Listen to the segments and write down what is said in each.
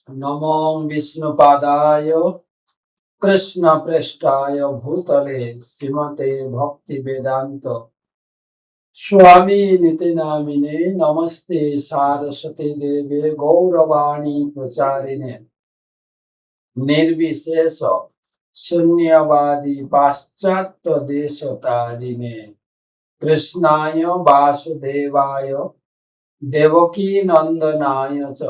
নমো বিষ্ণুপাদায় কৃষ্ণপ্রেষ্ঠায় ভূতলে শ্রীমতে ভক্তি বেদান্ত স্বামী নীতি নামিনে নমস্তে সারস্বতী দেবে গৌরবাণী প্রচারিণে নির্বিশেষ শূন্যবাদী পাশ্চাত্য দেশতারিণে কৃষ্ণায় বাসুদেবায় দেবকী নন্দনায় চ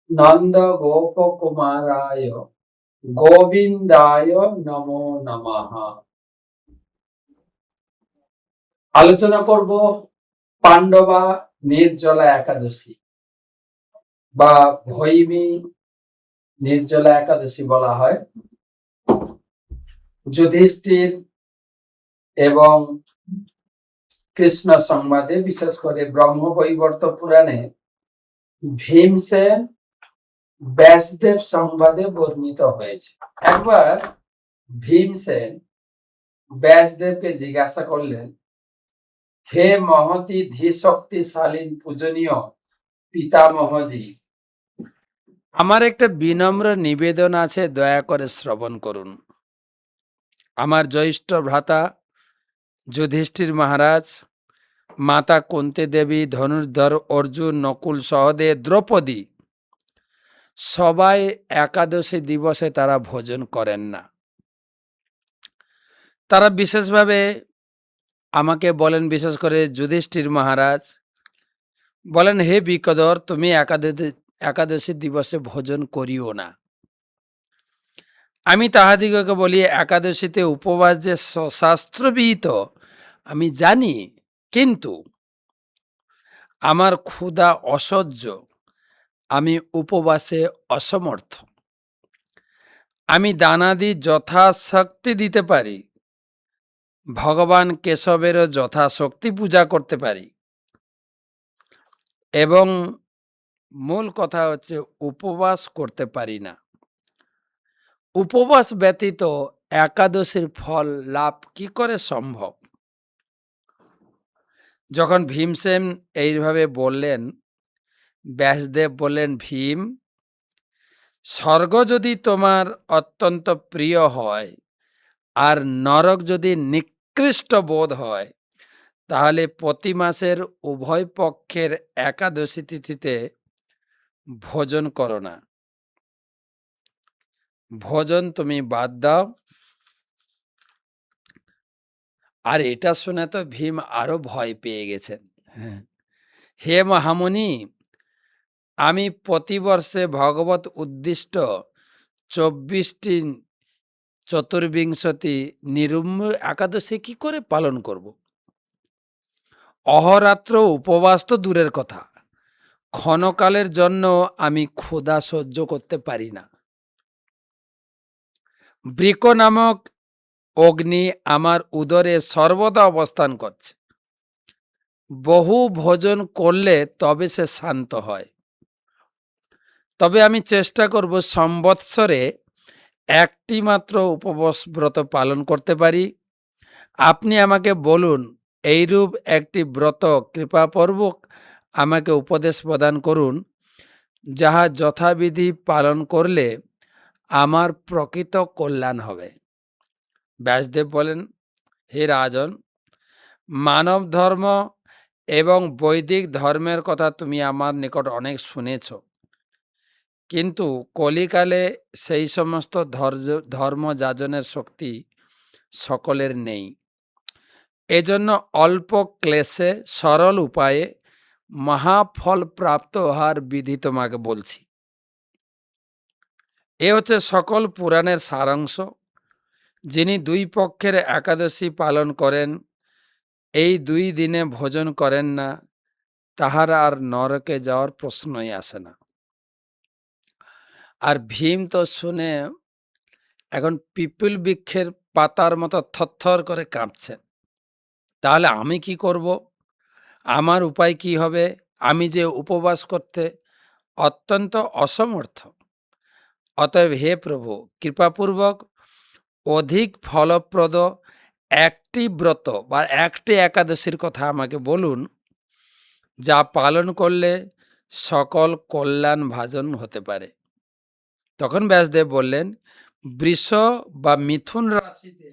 নন্দ গোপকুমারায় গোবিন্দায় নমো নমঃ। আলোচনা করব পাণ্ডবা নির্জলা একাদশী বা ভৈমী নির্জলা একাদশী বলা হয়। যুধিষ্ঠির এবং কৃষ্ণ সংবাদে, বিশেষ করে ব্রহ্মবৈবর্ত পুরাণে ভীমসেন ব্যাসদেব সংবাদে বর্ণিত হয়েছে। একবার ভীমসেন ব্যাসদেবকে জিজ্ঞাসা করলেন, হে মহতি ধীশক্তিশালীন পূজনীয় পিতামহজি, আমার একটা বিনম্র নিবেদন আছে, দয়া করে শ্রবণ করুন। আমার জ্যৈষ্ঠ ভ্রাতা যুধিষ্ঠির মহারাজ, মাতা কুন্তি দেবী, ধনুর্ধর অর্জুন, নকুল, সহদেব, দ্রৌপদী সবাই একাদশী দিবসে তারা ভোজন করেন না। তারা বিশেষভাবে আমাকে বলেন, বিশেষ করে যুধিষ্ঠির মহারাজ বলেন, হে বিকদর, তুমি একাদশী দিবসে ভোজন করিও না। আমি তাহাদিগকে বলি, একাদশীতে উপবাস যে শাস্ত্রবিহিত আমি জানি, কিন্তু আমার ক্ষুধা অসহ্য, আমি উপবাসে অসমর্থ। আমি দানাদি যথাশক্তি দিতে পারি, ভগবান কেশবেরও যথাশক্তি পূজা করতে পারি, এবং মূল কথা হচ্ছে উপবাস করতে পারি না। উপবাস ব্যতীত একাদশীর ফল লাভ কি করে সম্ভব? যখন ভীমসেন এইভাবে বললেন, ব্যাসদেব বললেন, ভীম, স্বর্গ যদি তোমার অত্যন্ত প্রিয় হয় আর নরক যদি নিকৃষ্ট বোধ হয়, তাহলে প্রতি মাসের উভয় পক্ষের একাদশী তিথিতে ভোজন করো না। ভোজন তুমি বাদ দাও। আর এটা শুনে তো ভীম আরো ভয় পেয়ে গেছেন। হে মহামুনি, আমি প্রতিবর্ষে ভগবত উদ্দিষ্ট 24টি চতুর্বিংশতি নিরুম্ম একাদশী কি করে পালন করব? অহরাত্র উপবাস তো দূরের কথা, ক্ষণকালের জন্য আমি ক্ষুধা সহ্য করতে পারি না। বৃক নামক অগ্নি আমার উদরে সর্বদা অবস্থান করছে। বহু ভোজন করলে তবে সে শান্ত হয়। তবে আমি চেষ্টা করব সম্বৎসরে একটি মাত্র উপবাস ব্রত পালন করতে পারি। আপনি আমাকে বলুন, এইরূপ একটি ব্রত কৃপাপূর্বক আমাকে উপদেশ প্রদান করুন, যাহা যথাবিধি পালন করলে আমার প্রকৃত কল্যাণ হবে। ব্যাসদেব বলেন, হে রাজন, মানব ধর্ম এবং বৈদিক ধর্মের কথা তুমি আমার নিকট অনেক শুনেছ, কিন্তু কলিকালে সেই সমস্ত ধর্ম যাজনের শক্তি সকলের নেই। এজন্য অল্প ক্লেশে সরল উপায়ে মহাফল প্রাপ্ত হওয়ার বিধি তোমাকে বলছি। এ হচ্ছে সকল পুরাণের সারাংশ। যিনি দুই পক্ষের একাদশী পালন করেন, এই 2 দিনে ভোজন করেন না, তাহার আর নরকে যাওয়ার প্রশ্নই আসে না। আর ভীম তো শুনে এখন পিপুল বৃক্ষের পাতার মতো থরথর করে কাঁপছেন। তাহলে আমি কি করব? আমার উপায় কি হবে? আমি যে উপবাস করতে অত্যন্ত অসমর্থ। অতএব হে প্রভু, কৃপাপূর্বক অধিক ফলপ্রদ একটি ব্রত বা একটি একাদশীর কথা আমাকে বলুন, যা পালন করলে সকল কল্যাণ ভাজন হতে পারে। তখন ব্যাসদেব বললেন, বৃষ বা মিথুন রাশিতে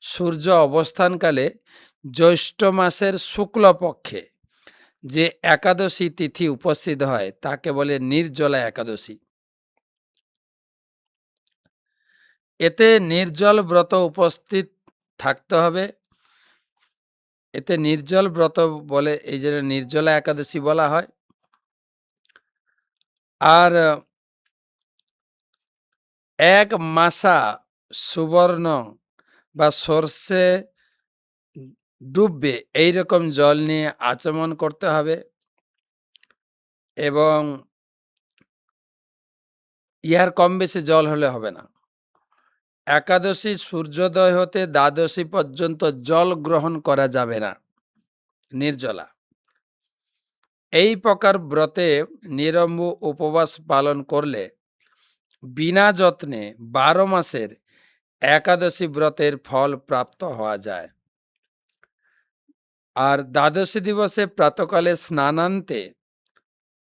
সূর্য অবস্থানকালে জ্যৈষ্ঠ মাসের শুক্লপক্ষে যে একাদশী তিথি উপস্থিত হয় তাকে বলে নির্জলা একাদশী। এতে নির্জল ব্রত উপস্থিত থাকতে হবে। এতে নির্জল ব্রত বলে এই জন্য নির্জলা একাদশী বলা হয়। আর এক মাসা সুবর্ণ বা সর্ষে ডুববে এইরকম জল নিয়ে আচমন করতে হবে এবং ইহার কম বেশি জল হলে হবে না। একাদশী সূর্যোদয় হতে দ্বাদশী পর্যন্ত জল গ্রহণ করা যাবে না, নির্জলা। এই প্রকার ব্রতে নিরম্ব উপবাস পালন করলে বিনা যত্নে 12 মাসের একাদশী ব্রতের ফল প্রাপ্ত হওয়া যায়। আর দ্বাদশী দিবসে প্রাতকালে স্নানান্তে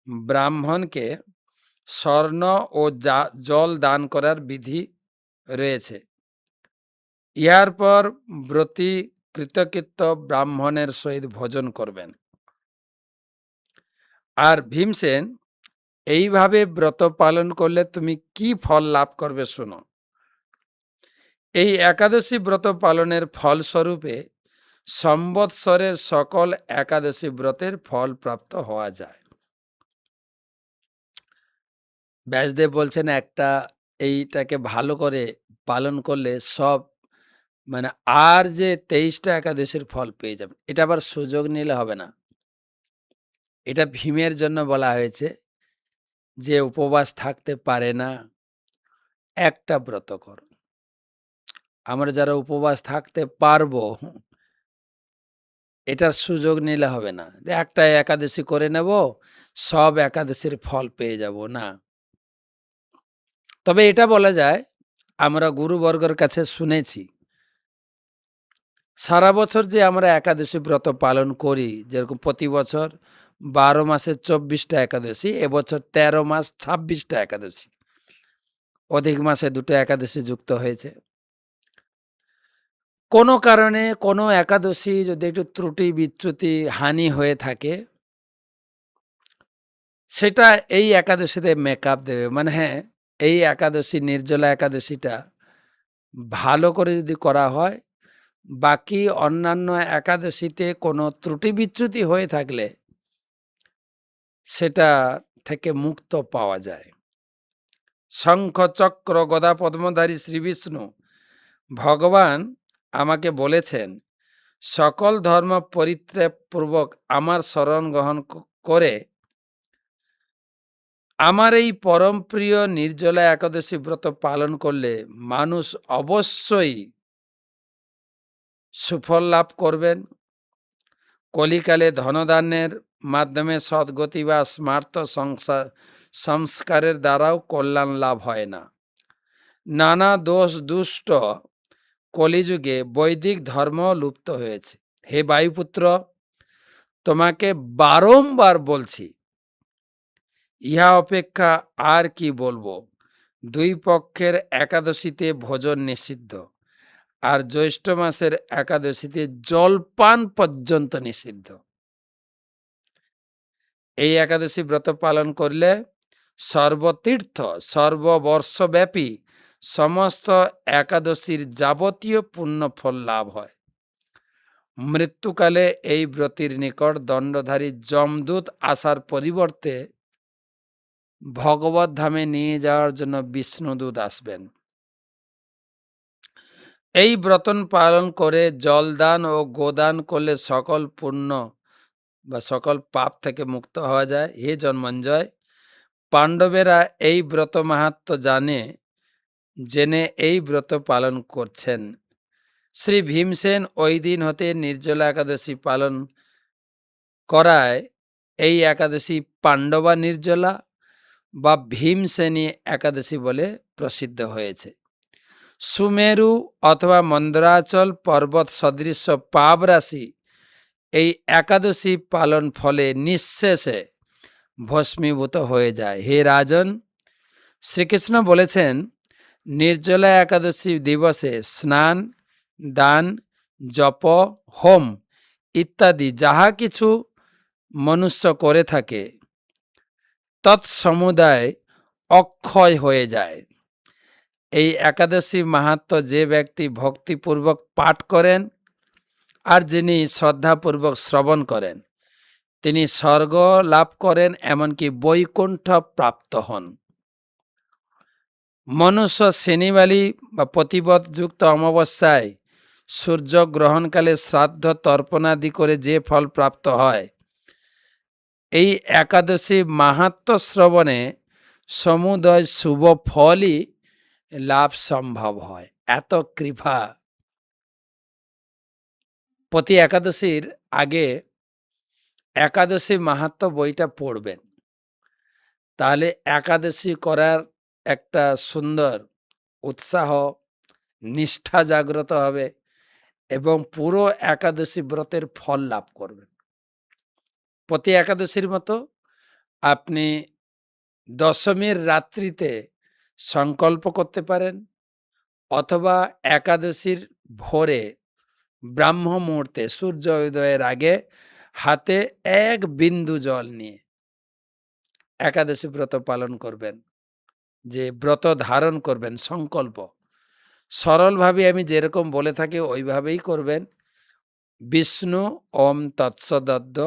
ব্রাহ্মণকে স্বর্ণ ও জল দান করার বিধি রয়েছে। ইহার পর ব্রতী কৃতকৃত্য ব্রাহ্মণের সহিত ভোজন করবেন। আর ভীমসেন, এইভাবে ব্রত পালন করলে তুমি কি ফল লাভ করবে শোনো। এই একাদশী ব্রত পালনের ফলস্বরূপে সম্বৎসরের সকল একাদশী ব্রতের ফল প্রাপ্ত হওয়া যায়। ব্যাসদেব বলছেন এইটাকে ভালো করে পালন করলে সব আর যে 23টা একাদশীর ফল পেয়ে যাবেন। এটা আবার সুযোগ নিলে হবে না। এটা ভীমের জন্য বলা হয়েছে যে উপবাস থাকতে পারে না, একটা ব্রত করো। আমরা যারা উপবাস থাকতে পারবো এটার সুযোগ নিলে হবে না যে একটা একাদশী করে নেব, সব একাদশীর ফল পেয়ে যাব না। তবে এটা বলা যায়, আমরা গুরুবর্গের কাছে শুনেছি সারা বছর যে আমরা একাদশী ব্রত পালন করি, যেরকম প্রতি বছর 12 মাসে 24টা একাদশী, এবছর 13 মাস 26টা একাদশী, অধিক মাসে 2টো একাদশী যুক্ত হয়েছে। কোনো কারণে কোনো একাদশী যদি একটু ত্রুটি বিচ্যুতি হানি হয়ে থাকে, সেটা এই একাদশীতে মেকআপ দেবে। হ্যাঁ, এই একাদশী নির্জলা একাদশীটা ভালো করে যদি করা হয়, বাকি অন্যান্য একাদশীতে কোনো ত্রুটি বিচ্যুতি হয়ে থাকলে সেটা থেকে মুক্ত পাওয়া যায়। শঙ্খ চক্র গদা পদ্মধারী শ্রী বিষ্ণু ভগবান আমাকে বলেছেন, সকল ধর্ম পরিত্যাগ পূর্বক আমার শরণ গ্রহণ করে আমার এই পরম প্রিয় নির্জলা একাদশী ব্রত পালন করলে মানুষ অবশ্যই সুফল লাভ করবেন। কলিকালে ধনদানের মাধ্যমে সদ্গতি বা স্মার্ত সংস্কারের দ্বারাও কল্যাণ লাভ হয় না। নানা দোষ দুষ্ট কলিযুগে বৈদিক ধর্ম লুপ্ত হয়েছে। হে বায়ুপুত্র, তোমাকে বারংবার বলছি, ইহা অপেক্ষা আর কি বলবো। 2 পক্ষের একাদশীতে ভোজন নিষিদ্ধ, আর জ্যৈষ্ঠ মাসের একাদশীতে জলপান পর্যন্ত নিষিদ্ধ। এই একাদশী ব্রত পালন করলে সর্বতীর্থ সর্ববর্ষব্যাপী সমস্ত একাদশীর যাবতীয় পুণ্য ফল লাভ হয়। মৃত্যুকালে এই ব্রতির নিকট দণ্ডধারী যমদূত আসার পরিবর্তে ভগবত ধামে নিয়ে যাওয়ার জন্য বিষ্ণুদূত আসবেন। এই ব্রত পালন করে জলদান ও গোদান করলে সকল পুণ্য বা সকল পাপ থেকে মুক্ত হওয়া যায়। হে জন্মঞ্জয়, পাণ্ডবেরা এই ব্রত মাহাত্ম্য জেনে এই ব্রত পালন করছেন। শ্রী ভীমসেন ওই দিন হতে নির্জলা একাদশী পালন করায় এই একাদশী পাণ্ডবা নির্জলা বা ভীমসেনী একাদশী বলে প্রসিদ্ধ হয়েছে। সুমেরু অথবা মন্দাচল পর্বত সদৃশ্য পাপ রাশি এই একাদশী পালন ফলে নিঃশেষে ভস্মীভূত হয়ে যায়। হে রাজন, শ্রীকৃষ্ণ বলেছেন, নির্জলা একাদশী দিবসে স্নান, দান, জপ, হোম ইত্যাদি যাহা কিছু মনুষ্য করে থাকে তৎসমুদায় অক্ষয় হয়ে যায়। এই একাদশী মাহাত্ম্য যে ব্যক্তি ভক্তিপূর্বক পাঠ করেন আর যিনি শ্রদ্ধাপূর্বক শ্রবণ করেন তিনি স্বর্গ লাভ করেন, এমনকি বৈকুণ্ঠ প্রাপ্ত হন। মনুষ্য শনিবালি বা প্রতিবদযুক্ত অমাবস্যায় সূর্য গ্রহণকালে শ্রাদ্ধ তর্পণাদি করে যে ফল প্রাপ্ত হয়, এই একাদশী মাহাত্ম্য শ্রবণে সমুদয় শুভ ফলই লাভ সম্ভব হয়। এত কৃপা। প্রতি একাদশীর আগে একাদশী মাহাত্ম্য বইটা পড়বেন, তাহলে একাদশী করার একটা সুন্দর উৎসাহ, নিষ্ঠা জাগ্রত হবে এবং পুরো একাদশী ব্রতের ফল লাভ করবেন। প্রতি একাদশীর মতো আপনি দশমীর রাত্রিতে সংকল্প করতে পারেন, অথবা একাদশীর ভোরে ব্রাহ্ম মুহূর্তে সূর্য উদয়ের আগে হাতে এক বিন্দু জল নিয়ে একাদশী ব্রত পালন করবেন, যে ব্রত ধারণ করবেন। সংকল্প সরলভাবে আমি যেরকম বলে থাকি ওইভাবেই করবেন। বিষ্ণু ওম তৎসদদ্দ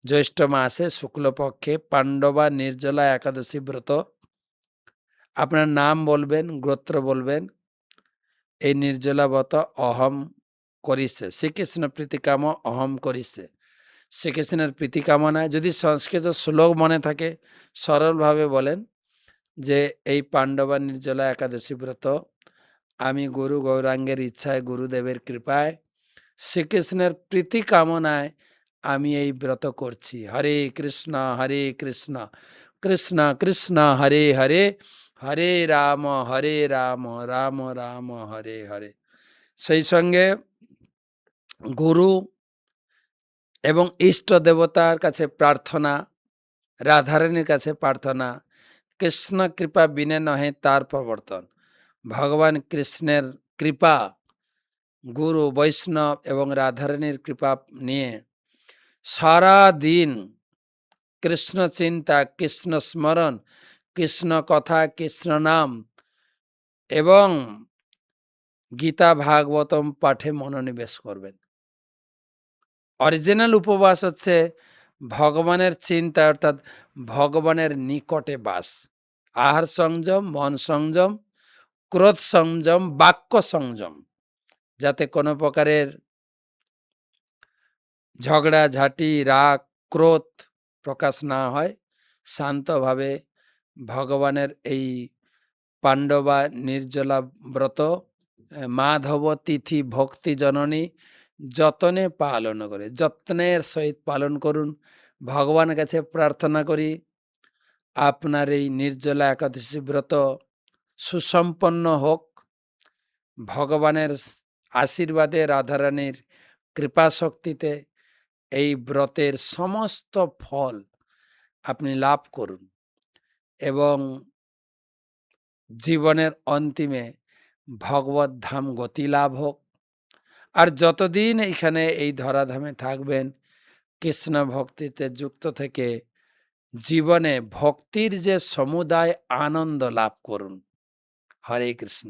জ্যৈষ্ঠ মাসে শুক্লপক্ষে পাণ্ডবা নির্জলা একাদশী ব্রত। আপনার নাম বলবেন, গোত্র বলবেন। এই নির্জলা ব্রত অহম করিছে, শ্রীকৃষ্ণ প্রীতিকাম অহম করিছে। শ্রীকৃষ্ণের প্রীতি কামনায়, যদি সংস্কৃত শ্লোক মনে থাকে সরলভাবে বলেন যে এই পাণ্ডবা নির্জলা একাদশী ব্রত আমি গুরু গৌরাঙ্গের ইচ্ছায়, গুরুদেবের কৃপায়, শ্রীকৃষ্ণের প্রীতি কামনায় আমি এই ব্রত করছি। হরে কৃষ্ণ কৃষ্ণ কৃষ্ণ হরে হরে, হরে রাম রাম রাম হরে হরে। সেই সঙ্গে গুরু এবং ইষ্ট দেবতার কাছে প্রার্থনা, রাধারানীর কাছে প্রার্থনা, কৃষ্ণ কৃপা বিনে নহে তার প্রবর্তন। ভগবান কৃষ্ণের কৃপা, গুরু বৈষ্ণব এবং রাধারানীর কৃপা নিয়ে সারা দিন কৃষ্ণ চিন্তা, কৃষ্ণ স্মরণ, কৃষ্ণ কথা, কৃষ্ণ নাম এবং গীতা ভাগবতম পাঠে মনোনিবেশ করবেন। অরিজিনাল উপবাস হচ্ছে ভগবানের চিন্তা, অর্থাৎ ভগবানের নিকটে বাস। আহার সংযম, মন সংযম, ক্রোধ সংযম, বাক্য সংযম, যাতে কোনো প্রকারের ঝগড়া ঝাঁটি, রাগ, ক্রোধ প্রকাশ না হয়। শান্তভাবে ভগবানের এই পাণ্ডবা নির্জলা ব্রত মাধব তিথি ভক্তি জননী যতনে পালন করে, যত্নের সহিত পালন করুন। ভগবানের কাছে প্রার্থনা করি আপনার এই নির্জলা একাদশী ব্রত সুসম্পন্ন হোক। ভগবানের আশীর্বাদে, রাধারানীর কৃপা শক্তিতে এই ব্রতের সমস্ত ফল আপনি লাভ করুন এবং জীবনের অন্তিমে ভগবত ধাম গতি লাভ হোক। আর যতদিন এইখানে এই ধরাধামে থাকবেন, কৃষ্ণ ভক্তিতে যুক্ত থেকে জীবনে ভক্তির যে সমুদায় আনন্দ লাভ করুন। হরে কৃষ্ণ।